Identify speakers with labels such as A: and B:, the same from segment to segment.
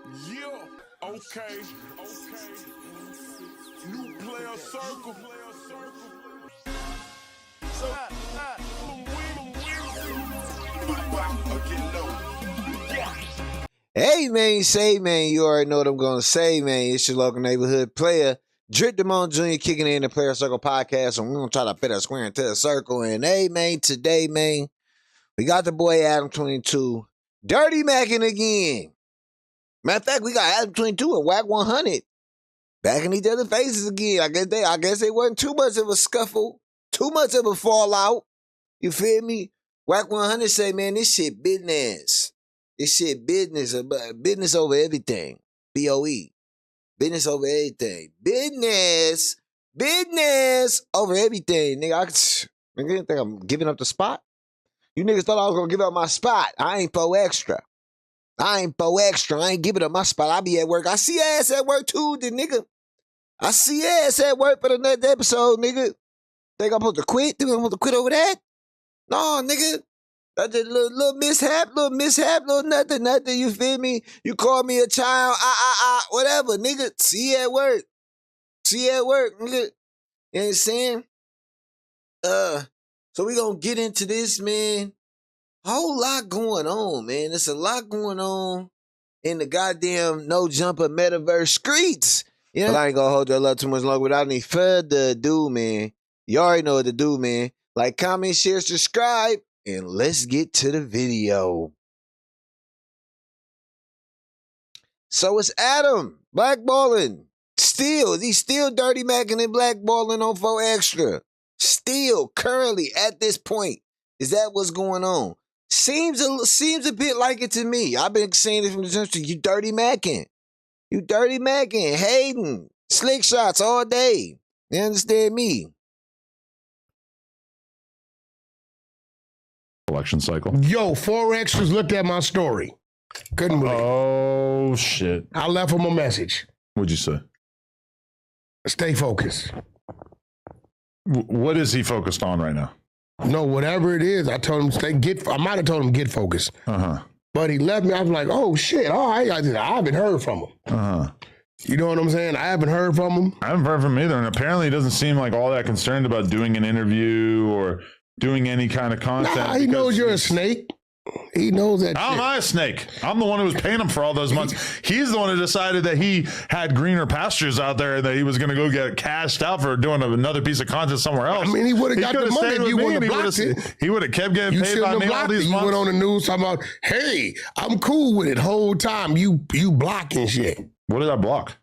A: Yeah, okay. New player circle. So,
B: Hey man, say man, you already know what I'm gonna say, man. It's your local neighborhood player, Damone Jr. kicking in the Player Circle podcast, and we're gonna try to fit a square into a circle. And hey man, today, man, we got the boy Adam 22, Dirty Mackin again. Matter of fact, we got Adam 22 and Wack 100 back in each other's faces again. I guess it wasn't too much of a scuffle, too much of a fallout. You feel me? Wack 100 say, man, this shit business. This shit business over everything. BOE. Business over everything. Business over everything. Nigga, think I'm giving up the spot? You niggas thought I was gonna give up my spot. I ain't for extra. I ain't giving up my spot. I be at work. I see ass at work too, the nigga. I see ass at work for the next episode, nigga. Think I'm supposed to quit? Think I'm supposed to quit over that? No, nigga. That's a little mishap, little nothing, you feel me? You call me a child, whatever, nigga. See you at work, nigga. You know what I'm saying? So we gonna get into this, man. Whole lot going on, man. There's a lot going on in the goddamn no jumper metaverse streets. Yeah, but I ain't gonna hold your love too much longer without any further ado, man. You already know what to do, man. Like, comment, share, subscribe. And let's get to the video. So it's Adam blackballing. He's still dirty macking and blackballing on 4 Extra. Still, currently, at this point, is that what's going on? Seems a bit like it to me. I've been saying it from the jump street. You dirty macking, hating, slick shots all day. You understand me?
C: Election cycle.
D: Yo, 4 Extras looked at my story. Couldn't believe it.
C: Oh, shit.
D: I left him a message.
C: What'd you say?
D: Stay focused.
C: What is he focused on right now?
D: No, whatever it is, I told him I might have told him get focused.
C: Uh-huh.
D: But he left me. I was like, oh, shit. All right. I haven't heard from him.
C: Uh-huh.
D: You know what I'm saying? I haven't heard from him.
C: I haven't heard from him either. And apparently he doesn't seem like all that concerned about doing an interview or doing any kind of content.
D: Nah, he knows you're a snake. He knows that.
C: How am I a snake? I'm the one who was paying him for all those months. He's the one who decided that he had greener pastures out there and that he was going to go get cashed out for doing another piece of content somewhere else.
D: I mean, he would have got the money if you wouldn't have blocked it.
C: He would have kept getting paid by me all these months.
D: You went on the news talking about, hey, I'm cool with it. Whole time you blocking shit.
C: What did I block?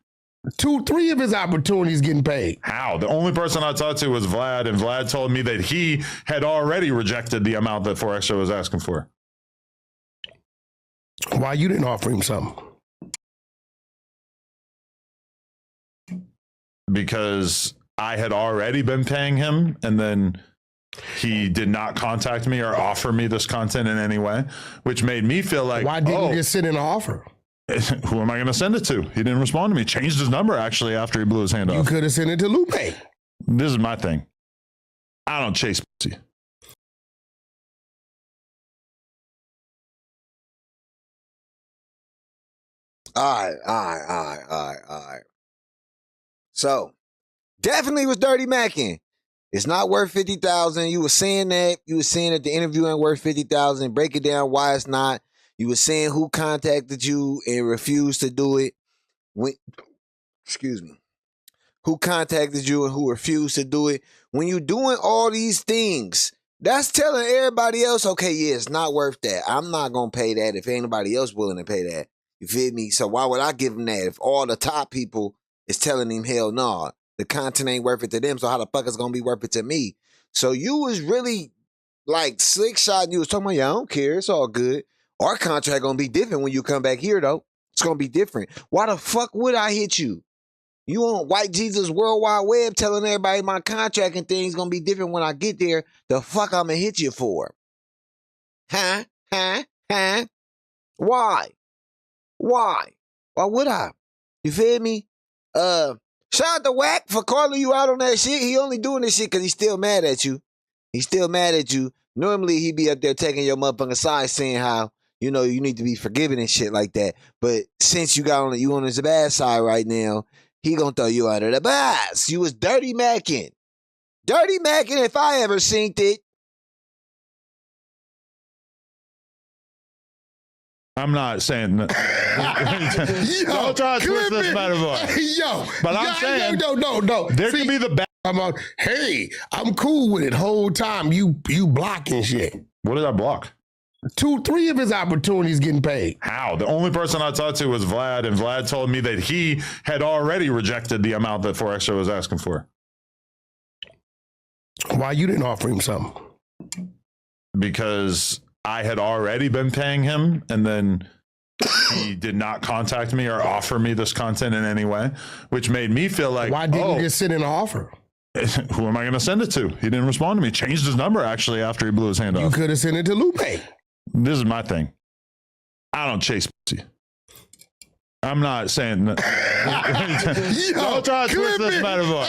D: 2-3 of his opportunities getting paid.
C: How? The only person I talked to was Vlad, and Vlad told me that he had already rejected the amount that 4 Extra was asking for.
D: Why you didn't offer him something?
C: Because I had already been paying him, and then he did not contact me or offer me this content in any way, which made me feel like,
D: why didn't you just send in an offer?
C: Who am I going to send it to? He didn't respond to me. Changed his number, actually, after he blew his hand off.
D: You could have sent it to Lupe.
C: This is my thing. I don't chase pussy.
B: All right. So, definitely was dirty macking. It's not worth 50,000. You were saying that. You were saying that the interview ain't worth 50,000. Break it down why it's not. You were saying who contacted you and refused to do it. Who contacted you and who refused to do it. When you're doing all these things, that's telling everybody else, okay, yeah, it's not worth that. I'm not going to pay that if ain't nobody else willing to pay that. You feel me? So why would I give him that if all the top people is telling him, hell no, the content ain't worth it to them, so how the fuck is it going to be worth it to me? So you was really like slick shot. You was talking about, yeah, I don't care. It's all good. Our contract going to be different when you come back here, though. It's going to be different. Why the fuck would I hit you? You on White Jesus World Wide Web telling everybody my contract and things going to be different when I get there. The fuck I'm going to hit you for? Huh? Why? Why would I? You feel me? Shout out to Wack for calling you out on that shit. He only doing this shit because he's still mad at you. Normally, he be up there taking your motherfucking side saying how, you know, you need to be forgiven and shit like that. But since you on his bad side right now, he gonna throw you under the bus. You was dirty macking. Dirty macking if I ever seen it.
C: I'm not saying that. Don't try to twist this metaphor.
D: Yo,
C: but I'm saying
D: no.
C: There could be the bad.
D: I'm out. Hey, I'm cool with it. Whole time you blocking shit.
C: What did I block?
D: 2-3 of his opportunities getting paid.
C: How? The only person I talked to was Vlad, and Vlad told me that he had already rejected the amount that 4Extra was asking for.
D: Why you didn't offer him something?
C: Because I had already been paying him, and then he did not contact me or offer me this content in any way, which made me feel like,
D: why didn't you just send in an offer?
C: Who am I going to send it to? He didn't respond to me. Changed his number, actually, after he blew his hand off.
D: You could have sent it to Lupe.
C: This is my thing. I don't chase pussy. I'm not saying that. Don't try to twist this metaphor.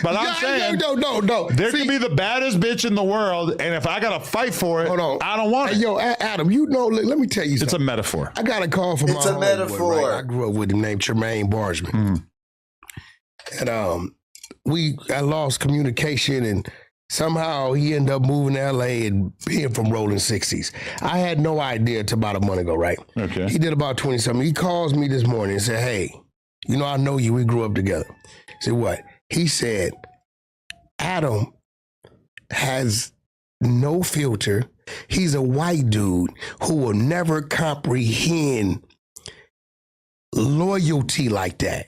C: But I'm saying
D: no.
C: There could be the baddest bitch in the world, and if I got to fight for it, I don't want it.
D: Yo, Adam, you know, let me tell you something.
C: It's a metaphor.
D: I got a call from
B: It's a metaphor.
D: Right? I grew up with him named Tremaine Barsman. And I lost communication, and somehow he ended up moving to LA and being from Rolling 60s. I had no idea until about a month ago, right?
C: Okay.
D: He did about 20-something. He calls me this morning and said, hey, you know, I know you. We grew up together. I said, what? He said, Adam has no filter. He's a white dude who will never comprehend loyalty like that.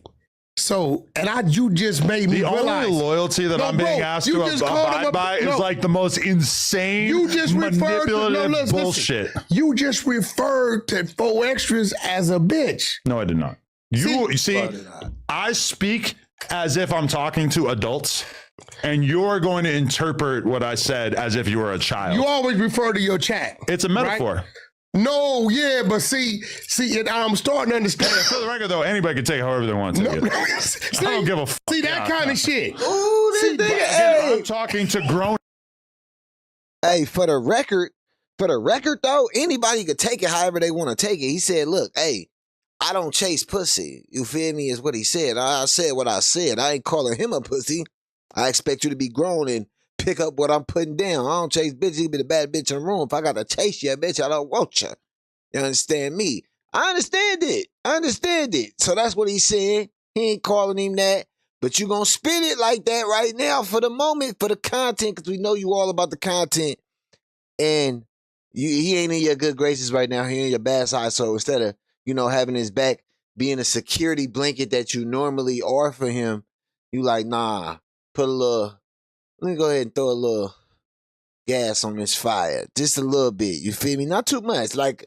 D: So, you just made me realize.
C: The only loyalty that I'm being asked to abide by is like the most insane, manipulative bullshit.
D: You just referred to 4Extras as a bitch.
C: No, I did not. You see, I speak as if I'm talking to adults, and you're going to interpret what I said as if you were a child.
D: You always refer to your chat.
C: It's a metaphor.
D: Right? No, yeah, but see, I'm starting to understand.
C: For the record, though, anybody can take it however they want to take it.
D: See,
C: I don't give a fuck.
D: See that kind of shit.
B: Ooh, this nigga, hey.
C: I'm talking to grown.
B: Hey, for the record though, anybody could take it however they want to take it. He said, look, hey, I don't chase pussy. You feel me, is what he said. I said what I said. I ain't calling him a pussy. I expect you to be grown and pick up what I'm putting down. I don't chase bitches. You be the bad bitch in the room. If I got to chase you, bitch, I don't want you. You understand me? I understand it. So that's what he said. He ain't calling him that. But you going to spit it like that right now for the moment, for the content, because we know you all about the content. And he ain't in your good graces right now. He in your bad side. So instead of, having his back being a security blanket that you normally are for him, you like, nah, let me go ahead and throw a little gas on this fire. Just a little bit. You feel me? Not too much. Like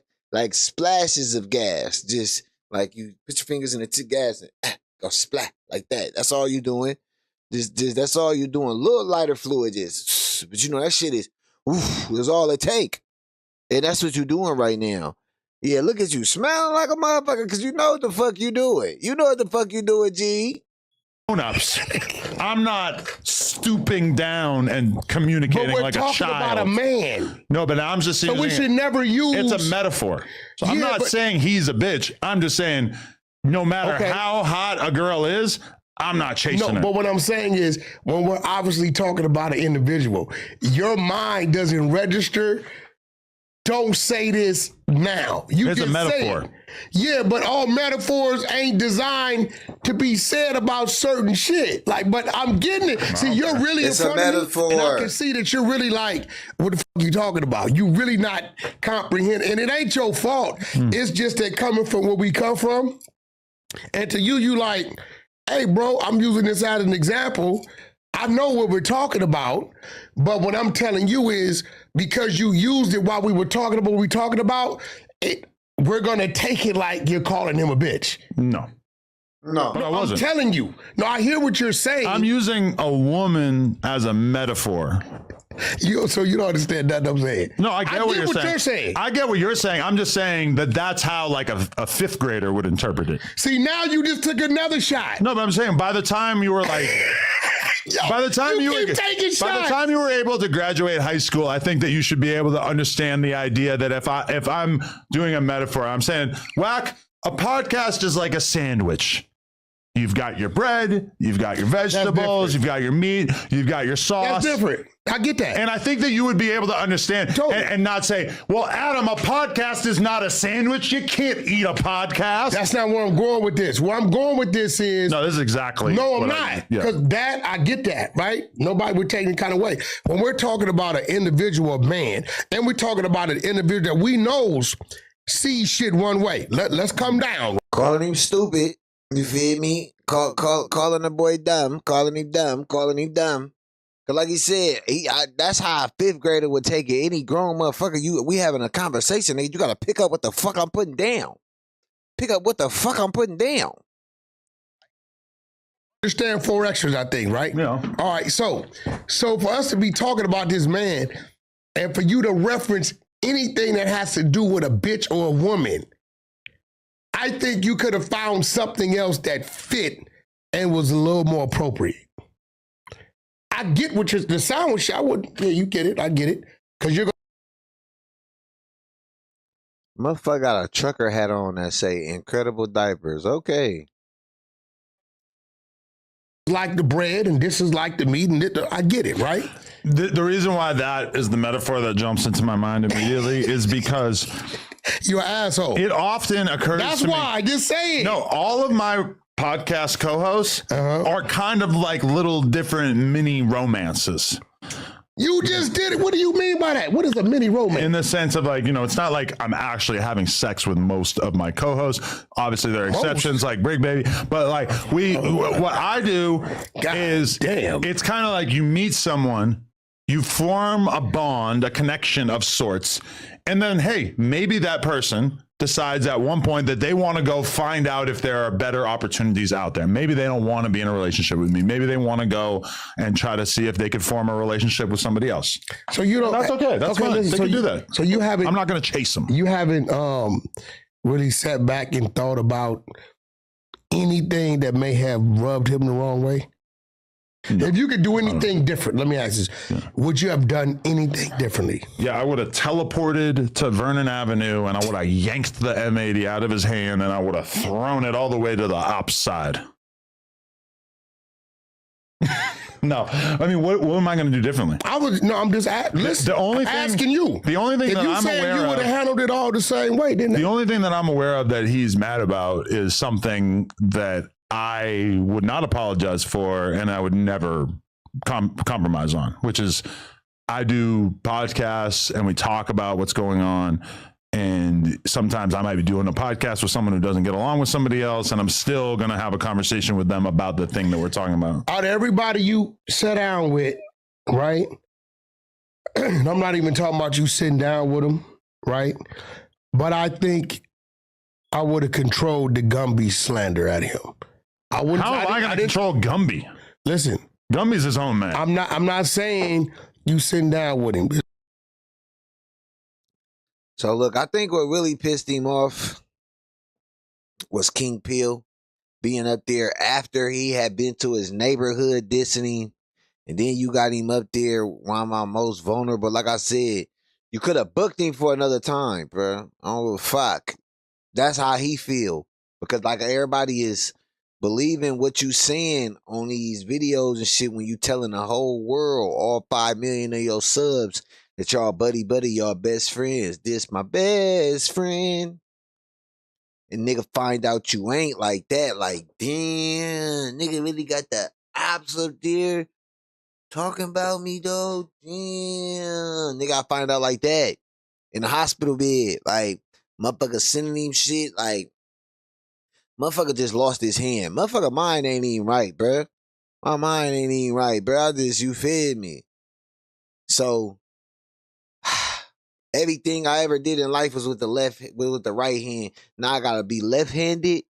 B: splashes of gas. Just like you put your fingers in the gas and go splat like that. That's all you doing. Just that's all you doing. A little lighter fluid just. But that shit is, that's all it take. And that's what you doing right now. Yeah, look at you smiling like a motherfucker because you know what the fuck you doing. You know what the fuck you doing, G.
C: Grown-ups. I'm not stooping down and communicating like a child.
D: But we're talking about a man.
C: No, but I'm just saying.
D: So we should never use.
C: It's a metaphor. So I'm not saying he's a bitch. I'm just saying no matter how hot a girl is, I'm not chasing her.
D: But what I'm saying is when we're obviously talking about an individual, your mind doesn't register. Don't say this now.
C: It's a metaphor.
D: Yeah, but all metaphors ain't designed to be said about certain shit. But I'm getting it. See, you're really in front of me, and I can see that you're really like, what the fuck are you talking about? You really not comprehending, and it ain't your fault. It's just that coming from where we come from, and to you like, hey, bro, I'm using this as an example. I know what we're talking about, but what I'm telling you is because you used it while we were talking about what we're talking about, we're going to take it like you're calling him a bitch.
C: No, I wasn't.
D: I'm telling you. No, I hear what you're saying.
C: I'm using a woman as a metaphor.
D: So you don't understand that I'm saying?
C: No, I get what you're saying. I get what you're saying. I'm just saying that's how like a fifth grader would interpret it.
D: See, now you just took another shot.
C: No, but I'm saying by the time you were like By the time you were able to graduate high school, I think that you should be able to understand the idea that if I'm doing a metaphor, I'm saying, Wack, a podcast is like a sandwich. You've got your bread, you've got your vegetables, you've got your meat, you've got your sauce.
D: That's different. I get that.
C: And I think that you would be able to understand and not say, well, Adam, a podcast is not a sandwich. You can't eat a podcast.
D: That's not where I'm going with this. Where I'm going with this is...
C: No, this is exactly...
D: No, I'm not. Because I get that, right? Nobody would take any kind of way. When we're talking about an individual man, and we're talking about an individual that we knows sees shit one way. Let's come down.
B: Calling him stupid. You feel me? Calling the boy dumb. Calling him dumb. Cause like he said, that's how a fifth grader would take it. Any grown motherfucker, we having a conversation, nigga, you gotta pick up what the fuck I'm putting down.
D: Understand 4 extras, I think, right?
C: Yeah.
D: All right, so for us to be talking about this man, and for you to reference anything that has to do with a bitch or a woman, I think you could have found something else that fit and was a little more appropriate. I get what the sound was. You get it. I get it. Because you're
B: Motherfucker got a trucker hat on that say incredible diapers. Okay.
D: Like the bread and this is like the meat and I get it, right?
C: The reason why that is the metaphor that jumps into my mind immediately is because
D: you're an asshole.
C: It often occurs
D: That's why I just say it.
C: No, all of my podcast co-hosts are kind of like little different mini romances.
D: You just did it. What do you mean by that? What is a mini romance?
C: In the sense of like, it's not like I'm actually having sex with most of my co-hosts. Obviously, there are exceptions like Brig Baby, but like what I do it's kind of like you meet someone, you form a bond, a connection of sorts, and then, hey, maybe that person decides at one point that they want to go find out if there are better opportunities out there. Maybe they don't want to be in a relationship with me. Maybe they want to go and try to see if they could form a relationship with somebody else.
D: So you don't.
C: That's okay. That's fine. Listen, they can do that.
D: So you haven't.
C: I'm not going to chase them.
D: You haven't really sat back and thought about anything that may have rubbed him the wrong way. No, if you could do anything different, let me ask this. Yeah. Would you have done anything differently?
C: Yeah, I would have teleported to Vernon Avenue and I would have yanked the M80 out of his hand and I would have thrown it all the way to the ops side. No, I mean, what am I going to do differently?
D: I'm just asking you.
C: The only thing that I'm aware of.
D: You said you would have handled it all the same way, didn't it?
C: The only thing that I'm aware of that he's mad about is something that I would not apologize for and I would never compromise on, which is I do podcasts and we talk about what's going on. And sometimes I might be doing a podcast with someone who doesn't get along with somebody else, and I'm still going to have a conversation with them about the thing that we're talking about.
D: Out of everybody you sat down with, right? And I'm not even talking about you sitting down with them, right? But I think I would have controlled the Gumby slander at him.
C: How am I going to control Gumby?
D: Listen.
C: Gumby's his own man.
D: I'm not saying you sitting down with him.
B: So look, I think what really pissed him off was King Peel being up there after he had been to his neighborhood dissing him. And then you got him up there while I'm most vulnerable. Like I said, you could have booked him for another time, bro. I don't give a fuck. That's how he feel. Because like everybody is believing what you saying on these videos and shit when you telling the whole world, all 5 million of your subs, that y'all buddy, y'all best friends. This my best friend. And nigga find out you ain't like that. Like, damn, nigga really got the ops up there talking about me, though. Damn. Nigga, I find out like that. In the hospital bed. Like, motherfucker sending him shit. Like, motherfucker just lost his hand. Motherfucker mind ain't even right, bruh. My mind ain't even right, bruh. You fed me. So, everything I ever did in life was with the right hand. Now I gotta be left-handed.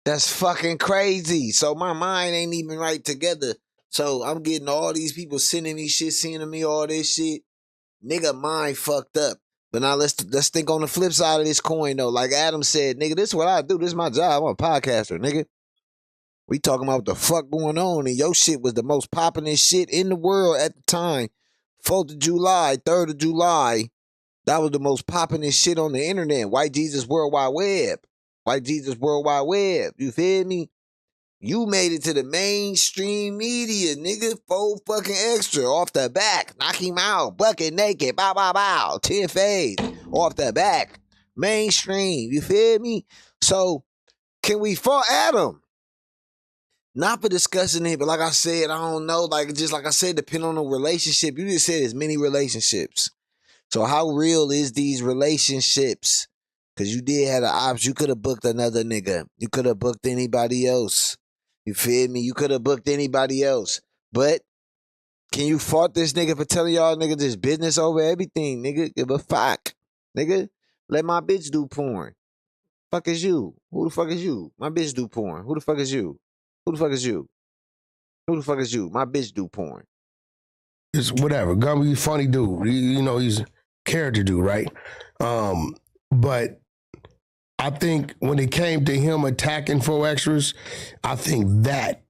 B: That's fucking crazy. So my mind ain't even right together. So I'm getting all these people sending me shit, sending me all this shit. Nigga, mind fucked up. But now let's think on the flip side of this coin though. Like Adam said, nigga, this is what I do. This is my job. I'm a podcaster, nigga. We talking about what the fuck going on, and your shit was the most popping shit in the world at the time. 4th of July, 3rd of July, that was the most popping shit on the internet. White Jesus World Wide Web. White Jesus World Wide Web. You feel me? You made it to the mainstream media, nigga. 4 fucking extra off the back. Knock him out. Bucket naked. Bow, bow, bow. 10 fades off the back. Mainstream. You feel me? So, can we fall at him? Not for discussing it, but like I said, I don't know. Like, just like I said, depending on the relationship. You just said there's many relationships. So how real is these relationships? Because you did have the option. You could have booked another nigga. You could have booked anybody else. You feel me? You could have booked anybody else. But can you fault this nigga for telling y'all nigga this business over everything? Nigga, give a fuck. Nigga, let my bitch do porn. Fuck is you? Who the fuck is you? My bitch do porn. Who the fuck is you? Who the fuck is you? Who the fuck is you? My bitch do porn.
D: It's whatever. Gumby, funny dude. You know, he's a character dude, right? But I think when it came to him attacking 4 extras, I think that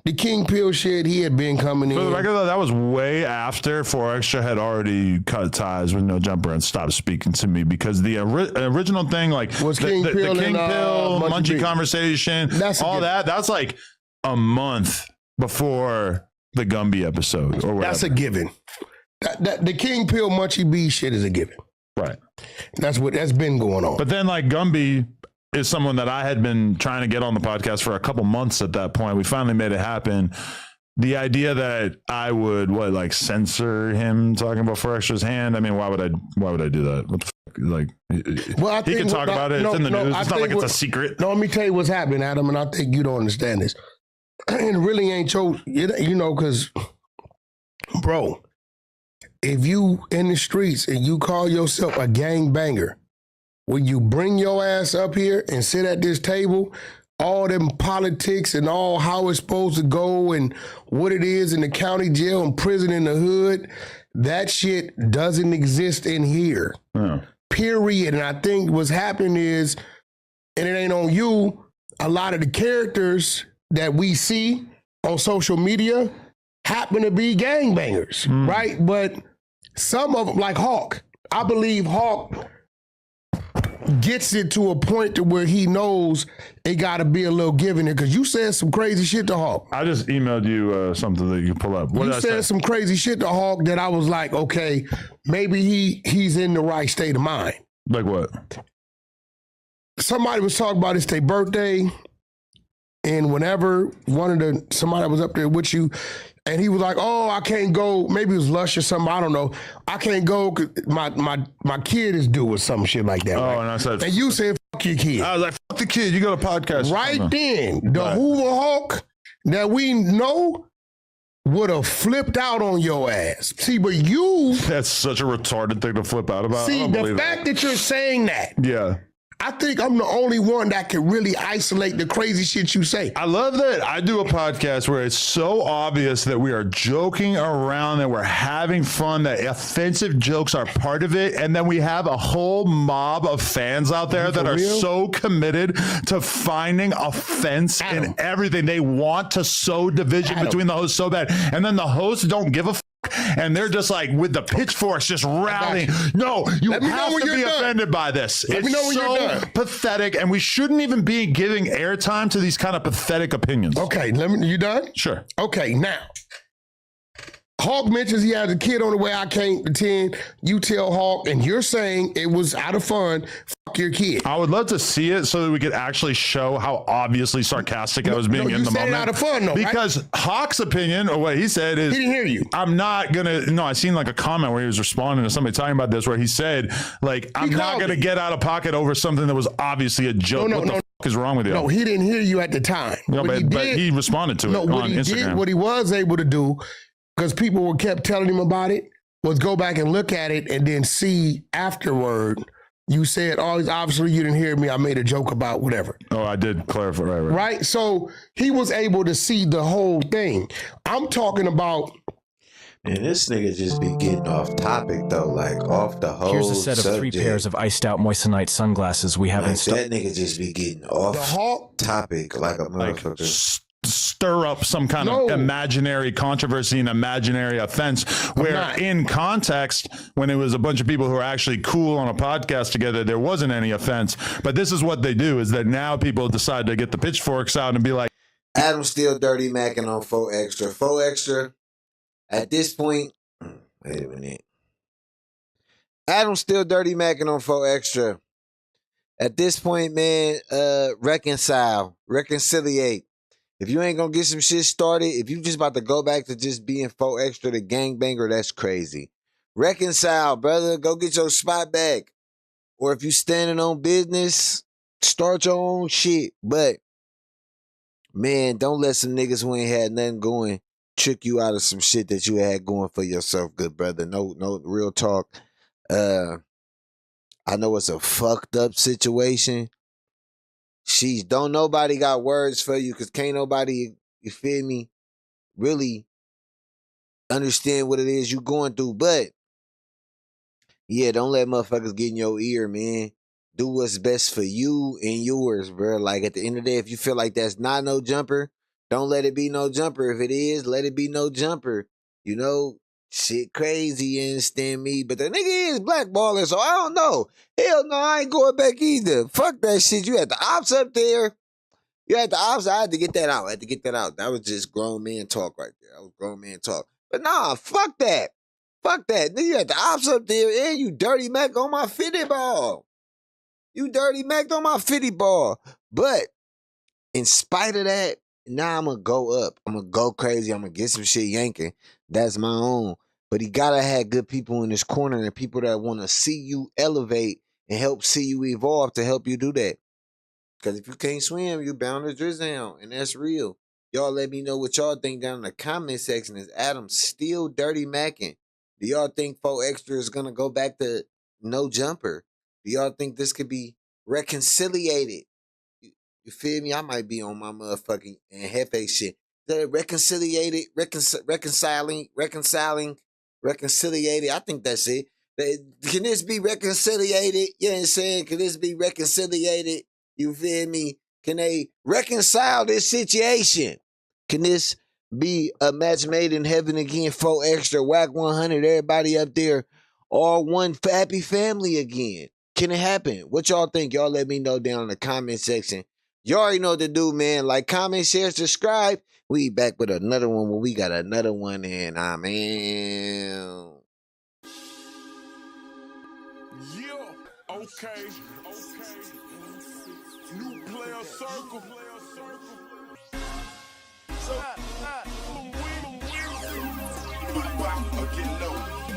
D: the King Pill shit, he had been coming in.
C: For the record, though, that was way after 4 Extra had already cut ties with No Jumper and stopped speaking to me, because the original thing, like
D: was
C: the King Pill, Munchie conversation, that's like a month before the Gumby episode or whatever.
D: That's a given. The King Pill Munchie B shit is a given.
C: Right.
D: That's been going on.
C: But then like Gumby is someone that I had been trying to get on the podcast for a couple months at that point. We finally made it happen. The idea that I would censor him talking about 4 Extra's hand. I mean, why would I do that? What the fuck? Like, well, he can talk about it. It's in the news. It's not like it's a secret.
D: No, let me tell you what's happening, Adam, and I think you don't understand this. And it really ain't you know, because, bro, if you in the streets and you call yourself a gangbanger, when you bring your ass up here and sit at this table, all them politics and all how it's supposed to go and what it is in the county jail and prison in the hood, that shit doesn't exist in here. Yeah. Period. And I think what's happening is, and it ain't on you, a lot of the characters that we see on social media happen to be gangbangers, right? But some of them, like Hawk, I believe Hawk gets it to a point to where he knows it got to be a little give in there, because you said some crazy shit to Hawk.
C: I just emailed you something that you pull up.
D: What you said some crazy shit to Hawk that I was like, okay, maybe he's in the right state of mind.
C: Like what?
D: Somebody was talking about it's their birthday, and whenever somebody was up there with you, and he was like, oh, I can't go. Maybe it was Lush or something. I don't know. I can't go because my kid is due or some shit like that.
C: Oh,
D: right?
C: And I said,
D: and you said, fuck your kid.
C: I was like, fuck the kid. You got a podcast.
D: Right then, the Hoover Hawk that we know would have flipped out on your ass. See, but you...
C: That's such a retarded thing to flip out about.
D: See, the fact that you're saying that...
C: Yeah.
D: I think I'm the only one that can really isolate the crazy shit you say.
C: I love that I do a podcast where it's so obvious that we are joking around, that we're having fun, that offensive jokes are part of it. And then we have a whole mob of fans out there that are so committed to finding offense in everything. They want to sow division between the hosts so bad. And then the hosts don't give a fuck. And they're just like with the pitchforks just rallying. No, you have to be offended by this. It's so pathetic, and we shouldn't even be giving airtime to these kind of pathetic opinions.
D: Okay, you done?
C: Sure.
D: Okay, now Hawk mentions he has a kid on the way. I can't attend. You tell Hawk, and you're saying it was out of fun. Fuck your kid.
C: I would love to see it so that we could actually show how obviously sarcastic I was being in the moment.
D: You said it out of fun, though,
C: because
D: right?
C: Hawk's opinion, or what he said is...
D: He didn't hear you.
C: I'm not going to... No, I seen like a comment where he was responding to somebody talking about this, where he said, like, I'm not going to get out of pocket over something that was obviously a joke. What the fuck is wrong with you?
D: No, he didn't hear you at the time.
C: No, but he responded to it on Instagram.
D: What he was able to do, because people kept telling him about it, was go back and look at it and then see afterward. You said, oh, obviously you didn't hear me. I made a joke about whatever.
C: Oh, I did clarify.
D: Right? So he was able to see the whole thing. I'm talking about...
B: Man, this nigga just be getting off topic, though, like off the whole
E: Here's a set of
B: subject.
E: 3 pairs of iced out moissanite sunglasses we have in stock.
B: That nigga just be getting off topic like a motherfucker.
C: stir up some kind of imaginary controversy and imaginary offense, where in context, when it was a bunch of people who are actually cool on a podcast together, there wasn't any offense. But this is what they do, is that now people decide to get the pitchforks out and be like,
B: Adam still dirty macking on 4 Extra. 4 Extra, at this point, wait a minute. Adam still dirty macking on 4 Extra. At this point, man, reconciliate. If you ain't gonna get some shit started, if you just about to go back to just being 4 Extra the gangbanger, that's crazy. Reconcile, brother. Go get your spot back. Or if you standing on business, start your own shit. But, man, don't let some niggas who ain't had nothing going trick you out of some shit that you had going for yourself, good brother. No, real talk. I know it's a fucked up situation. Don't nobody got words for you, because can't nobody, you feel me, really understand what it is you going through. But, yeah, don't let motherfuckers get in your ear, man. Do what's best for you and yours, bro. Like, at the end of the day, if you feel like that's not no jumper, don't let it be no jumper. If it is, let it be no jumper. You know, shit crazy, you understand me? But the nigga is blackballing, so I don't know. Hell no, I ain't going back either. Fuck that shit. You had the ops up there. I had to get that out. That was just grown man talk right there. That was grown man talk. But nah, fuck that. Fuck that. Then you had the ops up there, and you dirty Mac on my 50 ball. You dirty Mac on my 50 ball. But in spite of that, now I'm going to go up. I'm going to go crazy. I'm going to get some shit yanking. That's my own. But he got to have good people in his corner and people that want to see you elevate and help see you evolve to help you do that. Because if you can't swim, you bound to drizzle, and that's real. Y'all let me know what y'all think down in the comment section. Is Adam still dirty macking? Do y'all think 4 Extra is going to go back to no jumper? Do y'all think this could be reconciliated? You feel me? I might be on my motherfucking Hefe shit. Reconciliated, reconciliated. I think that's it. Can this be reconciliated? You know what I'm saying? Can this be reconciliated? You feel me? Can they reconcile this situation? Can this be a match made in heaven again? 4 Extra, Wack 100, everybody up there, all one happy family again. Can it happen? What y'all think? Y'all let me know down in the comment section. You already know what to do, man. Like, comment, share, subscribe. We back with another one when we got another one, and I'm in.
A: Yeah, okay. New player circle. So, get low.